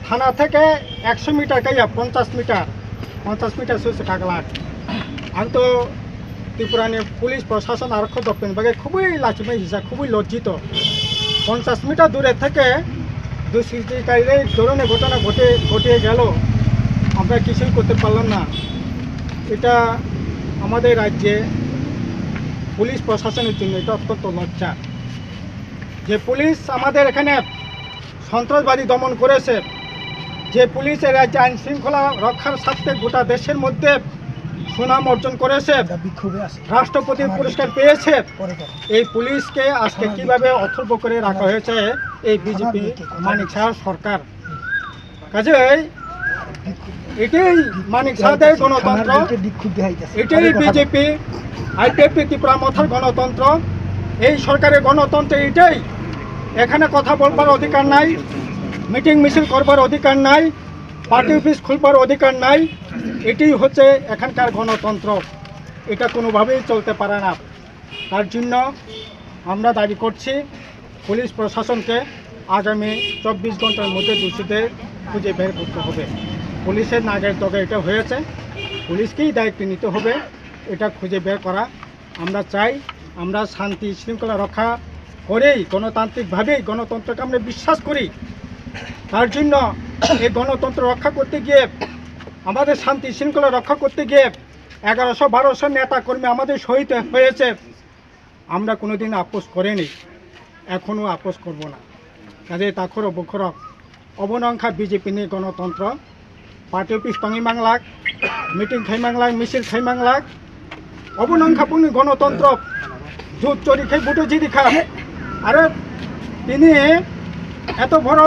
থানা থেকে 100 মিটার গাইয়া 50 মিটার সুস্থ কাগলাট আমি তো ত্রিপুরানি পুলিশ প্রশাসন আরক্ষক দপ্তর বাগে খুবই লাচিমাই হিসা খুবই লজ্জিত 50 মিটার দূরে থেকে দুষ্কৃতিকারীদের এই ধরনের ঘটনা ঘটিয়ে গেল আমরা কিছুই করতে পারলাম না। এটা আমাদের রাজ্যে পুলিশ প্রশাসনের জন্য এটা অত্যন্ত লজ্জা যে পুলিশ আমাদের এখানে সন্ত্রাসবাদী দমন করেছে, যে পুলিশের রাজ্যে আইন শৃঙ্খলা রক্ষার স্বার্থে গোটা দেশের মধ্যে সুনাম অর্জন করেছে, রাষ্ট্রপতির পুরস্কার পেয়েছে, এই পুলিশকে আজকে কিভাবে অথর্ব করে রাখা হয়েছে এই বিজেপি মানিক শাহ সরকার। কাজেই এটাই মানিক শাহদের গণতন্ত্র, এটাই বিজেপি আইপিএফটি ত্রিপুরা মথার গণতন্ত্র, এই সরকারের গণতন্ত্র এটাই। এখানে কথা বলবার অধিকার নাই, মিটিং মিছিল করবার অধিকার নাই, পার্টি অফিস খুলবার অধিকার নাই, এটাই হচ্ছে এখানকার গণতন্ত্র। এটা কোনোভাবেই চলতে পারে না। তার জন্য আমরা দাবি করছি পুলিশ প্রশাসনকে আগামী 24 ঘন্টার মধ্যে দোষীদের খুঁজে বের করতে হবে। পুলিশের নাগের দগে এটা হয়েছে, পুলিশকেই দায়িত্ব নিতে হবে এটা খুঁজে বের করা। আমরা চাই আমরা শান্তি শৃঙ্খলা রক্ষা করেই গণতান্ত্রিকভাবেই গণতন্ত্রকে আমরা বিশ্বাস করি। তার জন্য এই গণতন্ত্র রক্ষা করতে গিয়ে আমাদের শান্তি শৃঙ্খলা রক্ষা করতে গিয়ে 1100-1200 নেতা কর্মী আমাদের শহীদ হয়েছে। আমরা কোনোদিন আপোষ করিনি, এখনও আপোষ করব না। কাজে তাখর বখর অবনংখা বিজেপি নিয়ে গণতন্ত্র পার্টি অফিস টঙি মাংলাক, মিটিং খাই মাংলাক, মিছিল খাই মাংলাক, অবনংখা পুনি গণতন্ত্র জুত চুরি খাই বুটো জিদি খা। আরে তিনি এত বড়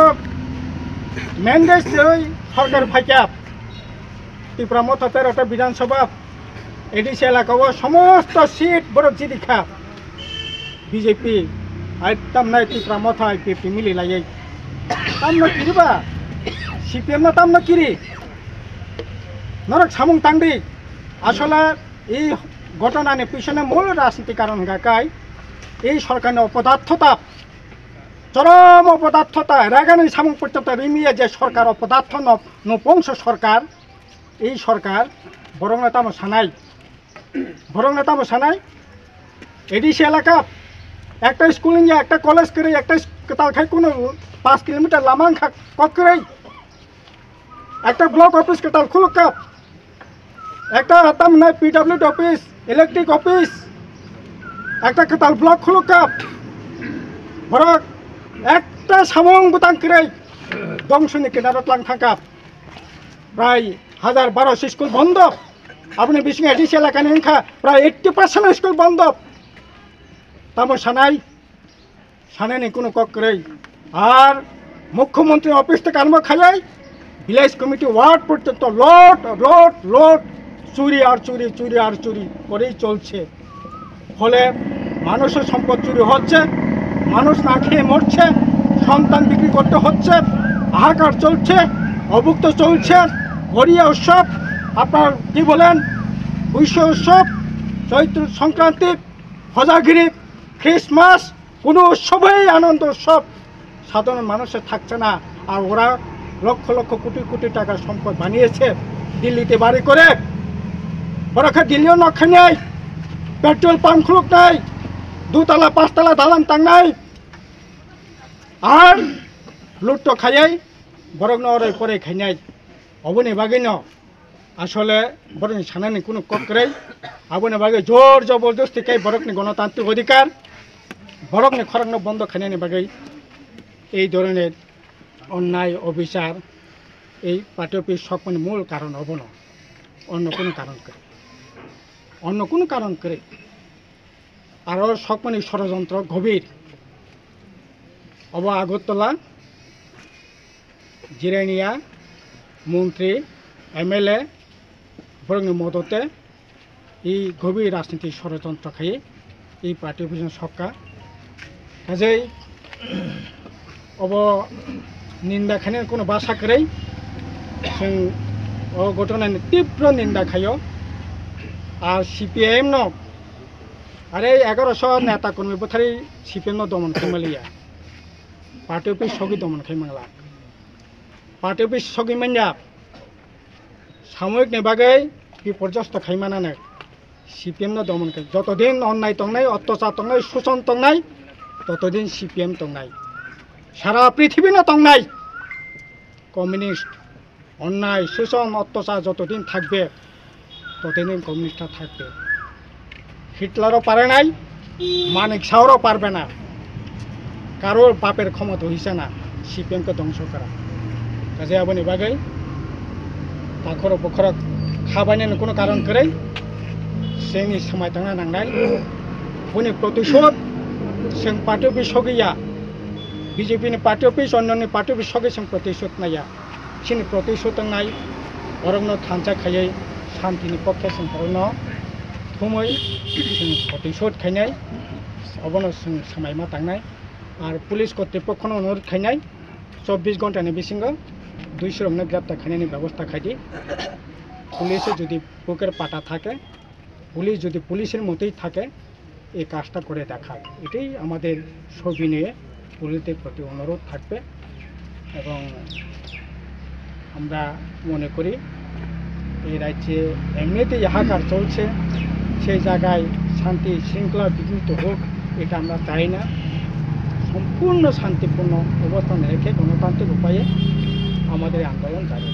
ম্যান্ডেট সরকার ফাইকা ত্রিপুরা মত 13টা বিধানসভা এডিসি এলাকা সমস্ত সিট বড় জিদি খা বিজেপি একদম নাই ত্রিপুরা মত আইপিএফটি মিলি লাগে তামনো কিরিবা সিপিএম না তামনো কিরি নরক সামুং তাংদি। আসলে এই ঘটনার পিছনে মূল রাজনীতির কারণ গাকায় এই সরকারের অপদার্থতা, চরম অপদার্থতা, রাগানি সামুং পর্যন্ত রিমিয়ে যে সরকার অপদার্থ নপুংস সরকার, এই সরকার বরং নেতামো সানাই এডিসি এলাকা একটা স্কুল নিয়ে একটা কলেজ করে একটা তাল খাই কোনো 5 কিলোমিটার লামাং কক করে একটা ব্লক অফিস কেতাল খুলুক কাপ, একটা তাম নাই পিডব্লিউডি অফিস, ইলেকট্রিক অফিস, একটা কেতাল ব্লক খুলুক কাপ, বরং একটা সামং বুতাং করে দংশনী কিনারত লাং থাকাপ প্রায় 1000-1200 স্কুল বন্ধ। আপনি বিশিং এডিসি এলাকা নিংখা প্রায় 80% স্কুল বন্ধ। তামো সানাই কোনো কক করে আর মুখ্যমন্ত্রী অফিস থেকে আরম্ভ খাই ভিলেজ কমিটি ওয়ার্ড পর্যন্ত লোট চুরি আর চুরি করেই চলছে। ফলে মানুষের সম্পদ চুরি হচ্ছে, মানুষ না খেয়ে মরছে, সন্তান বিক্রি করতে হচ্ছে, হাহাকার চলছে, অভুক্ত চলছে। ঘরিয়া উৎসব, আপনার কি বলেন বৈশ্ব উৎসব, চৈত্র সংক্রান্তি, হজাগিরি, খ্রিসমাস, কোনো উৎসবেই আনন্দ উৎসব সাধারণ মানুষের থাকছে না। আর ওরা লক্ষ লক্ষ কোটি টাকার সম্পদ বানিয়েছে দিল্লিতে বাড়ি করে। ওরা দিল্লিও নক্ষে নেই, পেট্রোল পাম্প খুলুক নাই, 2তলা 5তলা দালান টাং নাই, আর লুট্টো খাইয়াই বরং ওরে করে খাই নাই। অবনে বাগে ন আসলে বরং সানানি কোনো কক করে আবনে বাগে জোর জবরদস্তি খাই বরকনি গণতান্ত্রিক অধিকার বরকনে খরকনে বন্ধ খাইনানি বাকি এই ধরনের অন্যায় অবিচার এই পার্টি অফিস সকমানে মূল কারণ হব না অন্য কোনো কারণ করে আরও সকমানে ষড়যন্ত্র গভীর অব আগরতলা জিরানিয়া মন্ত্রী MLA বরং মদতে এই গভীর রাজনীতি ষড়যন্ত্র খাইয়ে এই পার্টি অফিসের সরকার কাজেই अब निंदा खाने कोनो बासा करै जों घटनानि तीव्र निंदा खायो और CPIM न अरे 1100 नेता कर्मी बथारी CPIM न दमन खाइमालिया पार्टी अफिस सगी दमन खाइमांगला पार्टी अफिस सगी मान्या सामूहिक नि बागै बिपर्यस्त खाइमानानो CPIM न दमन खाइ जतदिन अन्याय तंनाय अत्याचार तंनाय शोषण तंनाय ततदिन CPIM तंनाय সারা পৃথিবী না তংনাই কমিউনিস্ট অন্যায় শোষণ অত্যাচার যতদিন থাকবে ততদিন কমিউনিস্টরা থাকবে হিটলারও পারে নাই মানিক শাহরও পারবে না কারোর বাপের ক্ষমতা হইছে না CPIMকে ধ্বংস করা কাজে আবনি বাগै তাখর বখর খাবাयनो কোনো কারণ করে जोंनि समाय थांना नांनाय बुनि प्रतिशोध जों पार्टी अफिस गैया BJP ni party office अन्य party office सगे जों प्रतिशोध नाया सिनि प्रतिशोध नाय अरंनो थांचा खायै शांतिनि पक्षे जों अरंनो थुमै जों प्रतिशोध खायनाय अबनो जों समायमा थांनाय आरो पुलिस कर्तृपक्षनो अनुरोध खायनाय 24 घंटानि बिसिङाव 200 रंनो ग्रेप्तार खायनायनि व्यवस्था खायदि पुलिसे যদি বুকের পাটা থাকে পুলিশ যদি পুলিশের মতোই থাকে এই কাজটা করে দেখায় এটাই আমাদের সবিনয়ে পুলিশের প্রতি অনুরোধ থাকবে এবং আমরা মনে করি এই রাজ্যে এমনিতেই হাহাকার চলছে সেই জায়গায় শান্তি শৃঙ্খলা বিঘ্নিত হোক এটা আমরা চাই না সম্পূর্ণ শান্তিপূর্ণ অবস্থান রেখে গণতান্ত্রিক উপায়ে আমাদের আন্দোলন জারি